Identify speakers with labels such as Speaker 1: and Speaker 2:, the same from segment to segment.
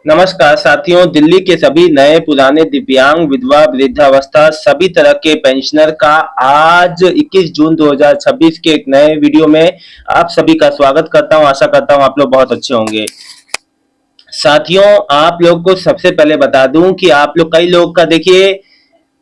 Speaker 1: नमस्कार साथियों, दिल्ली के सभी नए पुराने दिव्यांग विधवा वृद्धावस्था सभी तरह के पेंशनर का आज 21 जून 2026 के एक नए वीडियो में आप सभी का स्वागत करता हूं। आशा करता हूं आप लोग बहुत अच्छे होंगे। साथियों, आप लोग को सबसे पहले बता दूं कि आप लोग कई लोग का देखिए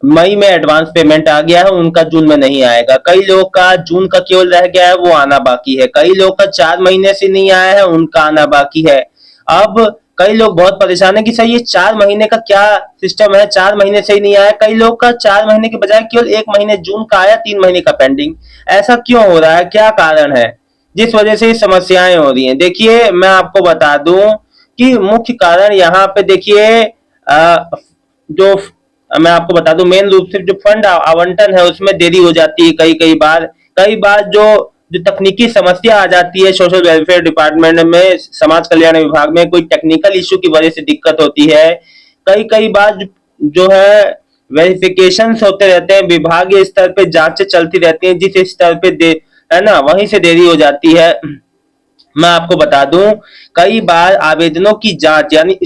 Speaker 1: मई में एडवांस पेमेंट आ गया है, उनका जून में नहीं आएगा। कई लोग का जून का केवल रह गया है, वो आना बाकी है। कई लोग का 4 महीने से नहीं आया है, उनका आना बाकी है। अब कई लोग बहुत परेशान है कि सर ये 4 महीने का क्या सिस्टम है, 4 महीने से ही नहीं आया। कई लोग का 4 महीने के बजाय केवल 1 महीने जून का आया, 3 महीने का पेंडिंग। ऐसा क्यों हो रहा है, क्या कारण है जिस वजह से ये समस्याएं हो रही हैं? देखिए, मैं आपको बता दूं कि मुख्य कारण यहाँ पे देखिए जो मैं आपको बता दूं, मेन रूप से जो फंड आवंटन है उसमें देरी हो जाती है। कई बार जो जो तकनीकी समस्या आ जाती है सोशल वेलफेयर डिपार्टमेंट में, समाज कल्याण विभाग में कोई टेक्निकल इश्यू की वजह से दिक्कत होती है। कई कई बार जो है वेरिफिकेशन होते रहते हैं, विभागीय स्तर पे जांचें चलती रहती हैं, जिस स्तर पे दे है ना, वहीं से देरी हो जाती है। मैं आपको बता दूं, कई बार आवेदनों की जांच यानी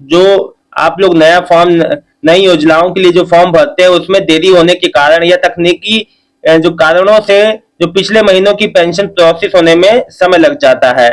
Speaker 1: जो आप लोग नया फॉर्म, नई योजनाओं के लिए जो फॉर्म भरते हैं उसमें देरी होने के कारण या तकनीकी जो कारणों से जो पिछले महीनों की पेंशन प्रोसेस होने में समय लग जाता है।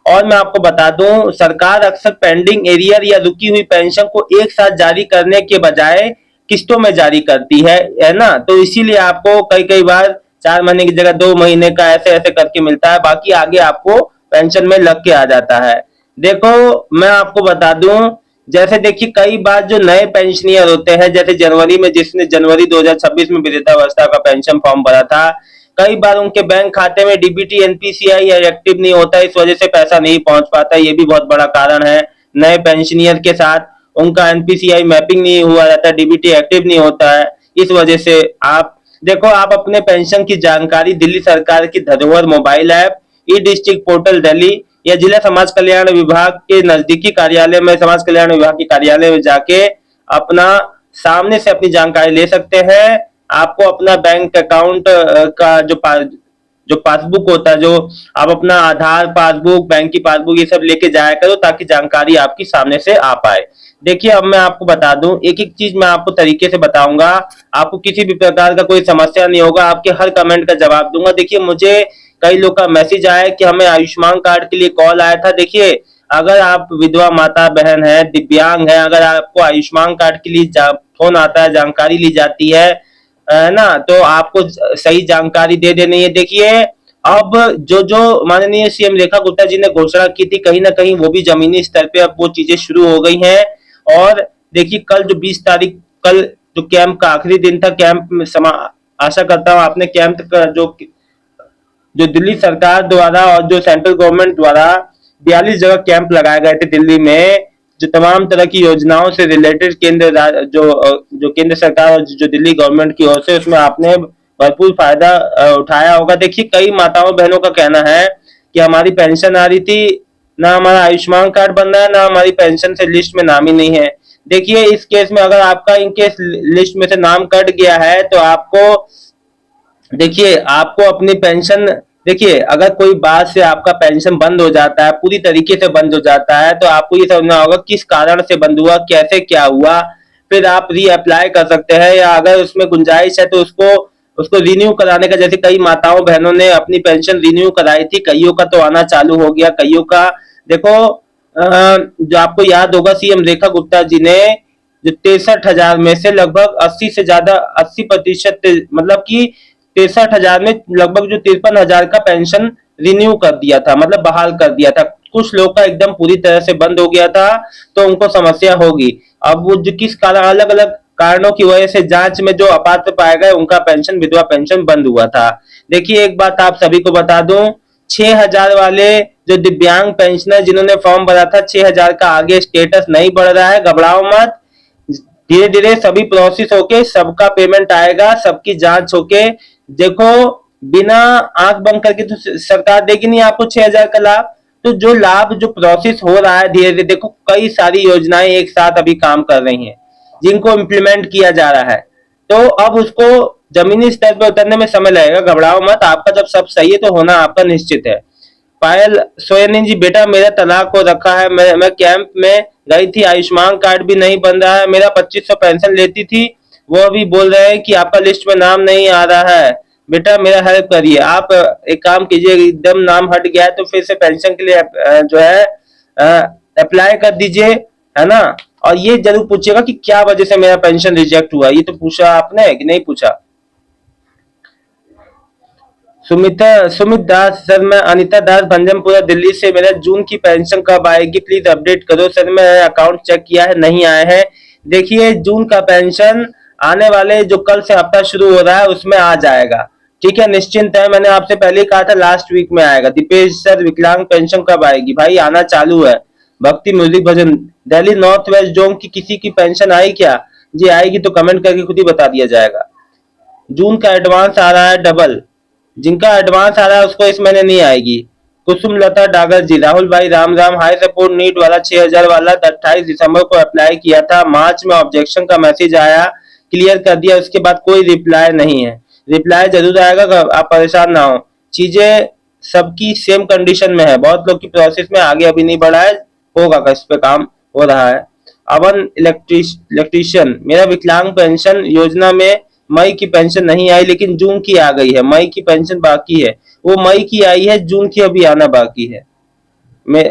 Speaker 1: और मैं आपको बता दूं, सरकार अक्सर पेंडिंग एरियर या रुकी हुई पेंशन को एक साथ जारी करने के बजाय किस्तों में जारी करती है ना। तो इसीलिए आपको कई कई बार 4 महीने की जगह 2 महीने का ऐसे ऐसे करके मिलता है, बाकी आगे आपको पेंशन में लग के आ जाता है। देखो, मैं आपको बता दूं, जैसे देखिए कई बार जो नए पेंशनियर होते हैं, जैसे जनवरी में जिसने जनवरी 2026 में वृद्धावस्था का पेंशन फॉर्म भरा था, कई बार उनके बैंक खाते में डीबीटी एनपीसीआई या एक्टिव नहीं होता, इस वजह से पैसा नहीं पहुंच पाता। ये भी बहुत बड़ा कारण है। नए पेंशनियर के साथ उनका एनपीसीआई मैपिंग नहीं हुआ रहता, डीबीटी एक्टिव नहीं होता है, इस वजह से आप देखो, आप अपने पेंशन की जानकारी दिल्ली सरकार की धरोहर मोबाइल ऐप, ई डिस्ट्रिक्ट पोर्टल दिल्ली या जिला समाज कल्याण विभाग के नजदीकी कार्यालय में, समाज कल्याण विभाग के कार्यालय में जाके अपना सामने से अपनी जानकारी ले सकते हैं। आपको अपना बैंक अकाउंट का जो पासबुक होता है, जो आप अपना आधार पासबुक, बैंक की पासबुक, ये सब लेके जाया करो ताकि जानकारी आपकी सामने से आ पाए। देखिए, अब मैं आपको बता दूं, एक एक चीज मैं आपको तरीके से बताऊंगा, आपको किसी भी प्रकार का कोई समस्या नहीं होगा, आपके हर कमेंट का जवाब दूंगा। देखिए, मुझे कई लोग का मैसेज आया कि हमें आयुष्मान कार्ड के लिए कॉल आया था। देखिए, अगर आप विधवा माता बहन है, दिव्यांग है, अगर आपको आयुष्मान कार्ड के लिए फोन आता है, जानकारी ली जाती है ना, तो आपको सही जानकारी दे देनी है। देखिए, अब जो जो माननीय सीएम रेखा गुप्ता जी ने घोषणा की थी, कहीं ना कहीं वो भी जमीनी स्तर पे अब वो चीजें शुरू हो गई हैं। और देखिए, कल जो 20 तारीख, कल जो कैंप का आखिरी दिन था, कैंप में आशा करता हूँ आपने कैंप का जो जो दिल्ली सरकार द्वारा और जो सेंट्रल गवर्नमेंट द्वारा 42 जगह कैंप लगाए गए थे दिल्ली में, जो तमाम तरह की योजनाओं से रिलेटेड जो केंद्र सरकार और जो दिल्ली गवर्नमेंट की ओर से, उसमें आपने भरपूर फायदा उठाया होगा। देखिए, कई माताओं बहनों का कहना है कि हमारी पेंशन आ रही थी, ना हमारा आयुष्मान कार्ड बन रहा है, ना हमारी पेंशन से लिस्ट में नाम ही नहीं है। देखिए, इस केस में अगर आपका इनकेस लिस्ट में से नाम कट गया है तो आपको देखिए, आपको अपनी पेंशन, देखिए अगर कोई बात से आपका पेंशन बंद हो जाता है, पूरी तरीके से बंद हो जाता है, तो आपको ये समझना होगा किस कारण से बंद हुआ, कैसे क्या हुआ, फिर आप री अप्लाई कर सकते हैं, या अगर उसमें गुंजाइश है तो उसको उसको रिन्यू कराने का, जैसे कई माताओं बहनों ने अपनी पेंशन रिन्यू कराई थी, कईयों का तो आना चालू हो गया, कईयों का देखो जो आपको याद होगा, सीएम रेखा गुप्ता जी ने जो 63,000 में से लगभग 80 से ज्यादा 80%, मतलब कि 63,000 में लगभग जो 53,000 का पेंशन रिन्यू कर दिया था, मतलब बहाल कर दिया था। कुछ लोग का एकदम पूरी तरह से बंद हो गया था, तो उनको समस्या होगी। अब वो जो किस कारण, अलग अलग कारणों की वजह से जांच में जो अपात्र पाए गए, उनका पेंशन, विधवा पेंशन बंद हुआ था। देखिए, एक बात आप सभी को बता दूं, 6,000 वाले जो दिव्यांग पेंशनर जिन्होंने फॉर्म भरा था, 6,000 का आगे स्टेटस नहीं बढ़ रहा है, घबराओ मत। धीरे धीरे सभी प्रोसेस होके सबका पेमेंट आएगा, सबकी जांच होके, देखो बिना आंख बंद करके तो सरकार देगी नहीं आपको 6,000 का लाभ। तो जो लाभ, जो प्रोसेस हो रहा है धीरे धीरे, देखो कई सारी योजनाएं एक साथ अभी काम कर रही हैं जिनको इम्प्लीमेंट किया जा रहा है, तो अब उसको जमीनी स्तर पर उतरने में समय लगेगा। घबराओ मत, आपका जब सब सही है तो होना आपका निश्चित है। पायल सोयनी जी, बेटा मेरा तलाक हो रखा है, मैं कैंप में गई थी, आयुष्मान कार्ड भी नहीं बन रहा है, मेरा 2500 पेंशन लेती थी, वो अभी बोल रहे हैं कि आपका लिस्ट में नाम नहीं आ रहा है। बेटा मेरा हेल्प करिए, आप एक काम कीजिए, एकदम नाम हट गया है तो फिर से पेंशन के लिए जो है अप्लाई कर दीजिए, है ना। और ये जरूर पूछिएगा कि क्या वजह से मेरा पेंशन रिजेक्ट हुआ, ये तो पूछा आपने कि नहीं पूछा। सुमित दास सर, मैं अनिता दास भंजमपुरा दिल्ली से, मेरा जून की पेंशन कब आएगी प्लीज अपडेट करो सर। मैं अकाउंट चेक किया है, नहीं आए हैं। देखिए जून का पेंशन आने वाले जो कल से हफ्ता शुरू हो रहा है उसमें आ जाएगा, ठीक है, निश्चिंत है। मैंने आपसे पहले ही कहा था लास्ट वीक में आएगा। दीपेश सर विकलांग पेंशन कब आएगी? भाई आना चालू है। भक्ति म्यूजिक भजन, दिल्ली नॉर्थ वेस्ट जोन की किसी की पेंशन आई क्या? जी आएगी तो कमेंट करके खुद ही बता दिया जाएगा। जून का एडवांस आ रहा है डबल, जिनका एडवांस आ रहा है उसको इस महीने नहीं आएगी। कुसुम लता डागर जी, राहुल भाई राम राम, हाई सपोर्ट नीट वाला 6000 वाला 28 दिसंबर को अप्लाई किया था, मार्च में ऑब्जेक्शन का मैसेज आया, क्लियर कर दिया, उसके बाद कोई रिप्लाई नहीं है। रिप्लाई जरूर आएगा, आप परेशान ना हो। चीजें सबकी सेम कंडीशन में है, बहुत लोग की प्रोसेस में आगे अभी नहीं बढ़ा है, होगा, इस पे काम हो रहा है। अवन इलेक्ट्रीशियन, मेरा विकलांग पेंशन योजना में मई की पेंशन नहीं आई लेकिन जून की आ गई है, मई की पेंशन बाकी है। वो मई की आई है, जून की अभी आना बाकी है। मैं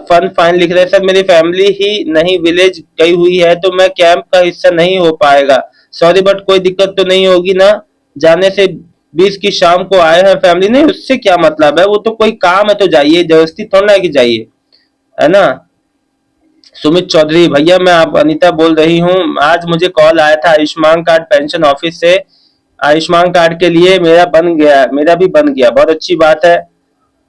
Speaker 1: फन फाइन लिख रहे सर, मेरी फैमिली ही नहीं विलेज गई हुई है तो मैं कैंप का हिस्सा नहीं हो पाएगा, सॉरी बट कोई दिक्कत तो नहीं होगी ना? जाने से 20 की शाम को आए हैं फैमिली, नहीं उससे क्या मतलब है, वो तो कोई काम है तो जाइए, जबरदस्ती थोड़ा है कि जाइए, है ना। सुमित चौधरी, भैया मैं आप अनीता बोल रही हूँ, आज मुझे कॉल आया था आयुष्मान कार्ड पेंशन ऑफिस से, आयुष्मान कार्ड के लिए मेरा बन गया, मेरा भी बन गया, बहुत अच्छी बात है।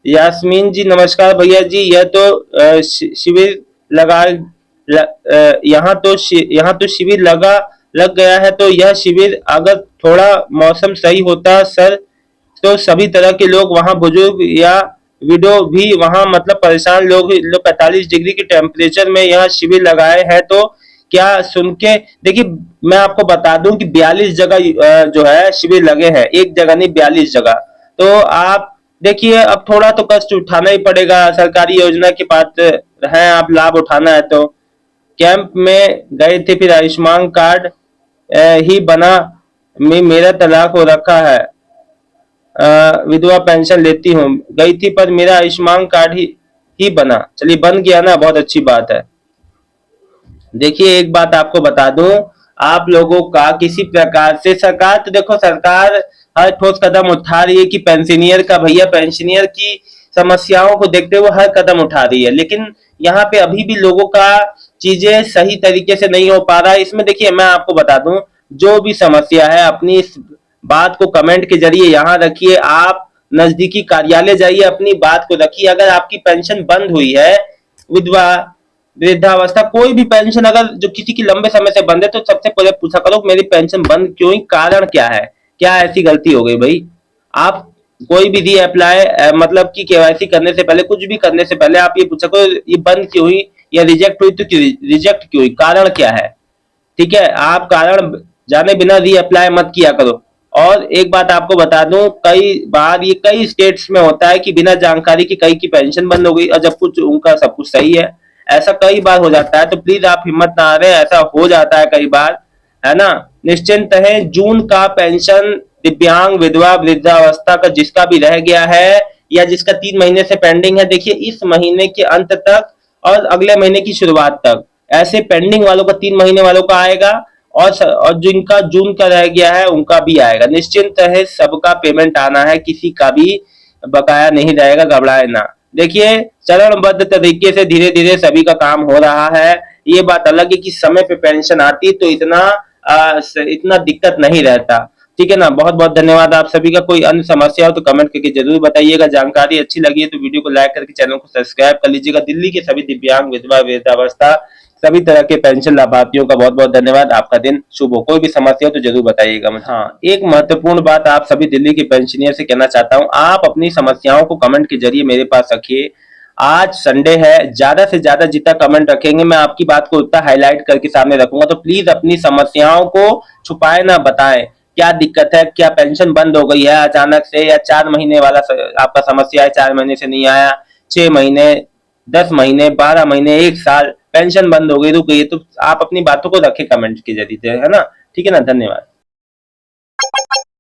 Speaker 1: यास्मीन जी नमस्कार भैया जी, यह तो शिविर लगा यहाँ तो शिविर लग गया है, तो यह शिविर अगर थोड़ा मौसम सही होता सर तो सभी तरह के लोग वहाँ, बुजुर्ग या विडो भी वहाँ, मतलब परेशान लोग 45 डिग्री के टेम्परेचर में यहाँ शिविर लगाए हैं, तो क्या सुन के देखिए, मैं आपको बता दूं कि 42 जगह जो है शिविर लगे हैं, एक जगह नहीं 42 जगह। तो आप देखिए अब थोड़ा तो कष्ट उठाना ही पड़ेगा, सरकारी योजना के पात्र हैं आप, लाभ उठाना है तो। कैंप में गए थे फिर आयुष्मान कार्ड ही बना, मेरा तलाक हो रखा है, विधवा पेंशन लेती हूँ, गई थी पर मेरा आयुष्मान कार्ड ही बना, चलिए बन गया ना, बहुत अच्छी बात है। देखिए एक बात आपको बता दूं, आप लोगों का किसी प्रकार से, सरकार तो देखो सरकार हर ठोस कदम उठा रही है कि पेंशनियर का, भैया पेंशनियर की समस्याओं को देखते हुए हर कदम उठा रही है, लेकिन यहाँ पे अभी भी लोगों का चीजें सही तरीके से नहीं हो पा रहा है। इसमें देखिए मैं आपको बता दूं, जो भी समस्या है अपनी इस बात को कमेंट के जरिए यहाँ रखिए, आप नजदीकी कार्यालय जाइए, अपनी बात को रखिए। अगर आपकी पेंशन बंद हुई है, विधवा वृद्धावस्था कोई भी पेंशन अगर जो किसी की लंबे समय से बंद है, तो सबसे पहले पूछा करो मेरी पेंशन बंद क्यों हुई, कारण क्या है, क्या ऐसी गलती हो गई भाई। आप कोई भी री अप्लाई मतलब कि केवाईसी करने से पहले, कुछ भी करने से पहले आप ये पूछा करो ये बंद क्यों हुई या रिजेक्ट हुई, तो रिजेक्ट क्यों हुई, कारण क्या है, ठीक है। आप कारण जाने बिना री अप्लाई मत किया करो। और एक बात आपको बता दूं, कई बार ये कई स्टेट्स में होता है कि बिना जानकारी की कई की पेंशन बंद हो गई और जब कुछ उनका सब कुछ सही है, ऐसा कई बार हो जाता है, तो प्लीज आप हिम्मत ना हारें, ऐसा हो जाता है कई बार, है ना। निश्चिंत है, जून का पेंशन दिव्यांग विधवा वृद्धावस्था का जिसका भी रह गया है या जिसका 3 महीने से पेंडिंग है, देखिए इस महीने के अंत तक और अगले महीने की शुरुआत तक ऐसे पेंडिंग वालों का 3 महीने वालों का आएगा, और जिनका जून का रह गया है उनका भी आएगा। निश्चिंत है, सबका पेमेंट आना है, किसी का भी बकाया नहीं रहेगा, घबराए ना। देखिए चरणबद्ध तरीके से धीरे धीरे सभी का काम हो रहा है। ये बात अलग है कि समय पे पेंशन आती तो इतना दिक्कत नहीं रहता, ठीक है ना। बहुत बहुत धन्यवाद आप सभी का। कोई अन्य समस्या हो तो कमेंट करके जरूर बताइएगा। जानकारी अच्छी लगी है तो वीडियो को लाइक करके चैनल को सब्सक्राइब कर लीजिएगा। दिल्ली के सभी दिव्यांग विधवा वृद्धावस्था सभी तरह के पेंशन लाभार्थियों का बहुत बहुत धन्यवाद। आपका दिन शुभ हो। कोई भी समस्या हो तो जरूर बताइएगा मुझे। हाँ, एक महत्वपूर्ण बात आप सभी दिल्ली के पेंशनियर से कहना चाहता हूँ, आप अपनी समस्याओं को कमेंट के जरिए मेरे पास रखिए। आज संडे है, ज्यादा से ज्यादा जितना कमेंट रखेंगे मैं आपकी बात को उतना हाईलाइट करके सामने रखूंगा। तो प्लीज अपनी समस्याओं को छुपाए ना, बताएं क्या दिक्कत है, क्या पेंशन बंद हो गई है अचानक से, या 4 महीने वाला आपका समस्या है, 4 महीने से नहीं आया, 6 महीने, 10 महीने, 12 महीने, 1 साल, पेंशन बंद हो गई, रुक गई, तो आप अपनी बातों को रखें कमेंट के जरिए, है ना? ठीक है ना? धन्यवाद।